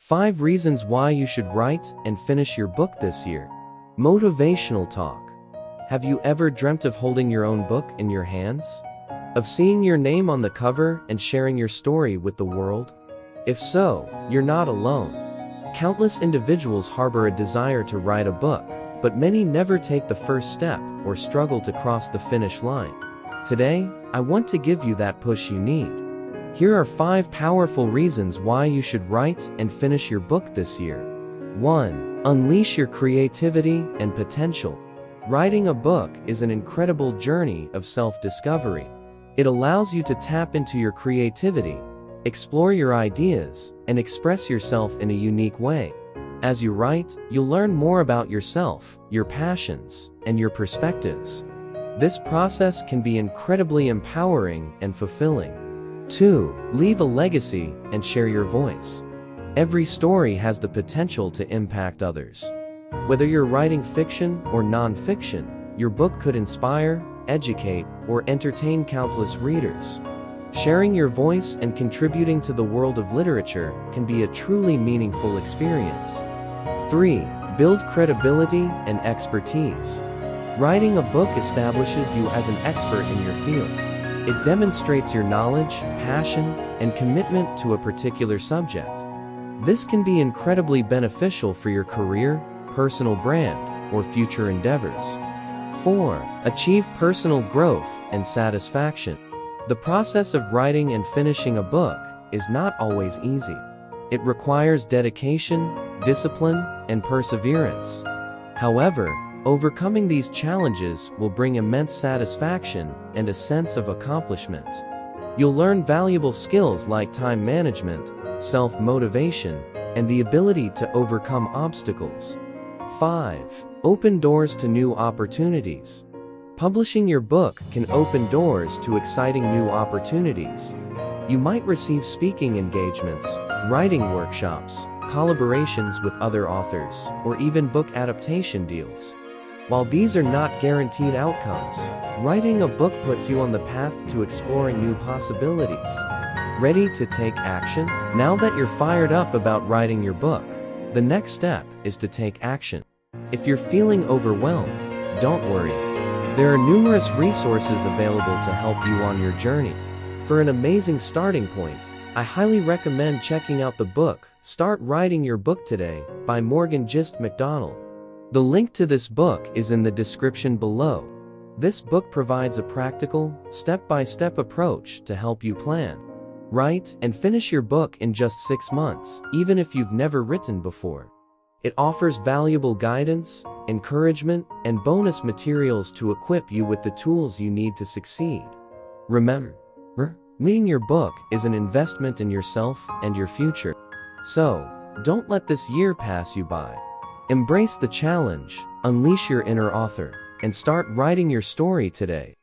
5 reasons why you should write and finish your book this year. Motivational talk. Have you ever dreamt of holding your own book in your hands? Of seeing your name on the cover and sharing your story with the world? If so, you're not alone. Countless individuals harbor a desire to write a book, but many never take the first step or struggle to cross the finish line. Today, I want to give you that push you need. Here are 5 powerful reasons why you should write and finish your book this year. 1. Unleash your creativity and potential. Writing a book is an incredible journey of self-discovery. It allows you to tap into your creativity, explore your ideas, and express yourself in a unique way. As you write, you'll learn more about yourself, your passions, and your perspectives. This process can be incredibly empowering and fulfilling. 2. Leave a legacy and share your voice. Every story has the potential to impact others. Whether you're writing fiction or non-fiction, your book could inspire, educate, or entertain countless readers. Sharing your voice and contributing to the world of literature can be a truly meaningful experience. 3. Build credibility and expertise. Writing a book establishes you as an expert in your field. It demonstrates your knowledge, passion, and commitment to a particular subject. This can be incredibly beneficial for your career, personal brand, or future endeavors. 4. Achieve personal growth and satisfaction. The process of writing and finishing a book is not always easy. It requires dedication, discipline, and perseverance. However, overcoming these challenges will bring immense satisfaction and a sense of accomplishment. You'll learn valuable skills like time management, self-motivation, and the ability to overcome obstacles. 5. Open doors to new opportunities. Publishing your book can open doors to exciting new opportunities. You might receive speaking engagements, writing workshops, collaborations with other authors, or even book adaptation deals. While these are not guaranteed outcomes, writing a book puts you on the path to exploring new possibilities. Ready to take action? Now that you're fired up about writing your book, the next step is to take action. If you're feeling overwhelmed, don't worry. There are numerous resources available to help you on your journey. For an amazing starting point, I highly recommend checking out the book, Start Writing Your Book Today, by Morgan Gist MacDonald. The link to this book is in the description below. This book provides a practical, step-by-step approach to help you plan, write, and finish your book in just 6 months, even if you've never written before. It offers valuable guidance, encouragement, and bonus materials to equip you with the tools you need to succeed. Remember, reading your book is an investment in yourself and your future. So, don't let this year pass you by. Embrace the challenge, unleash your inner author, and start writing your story today.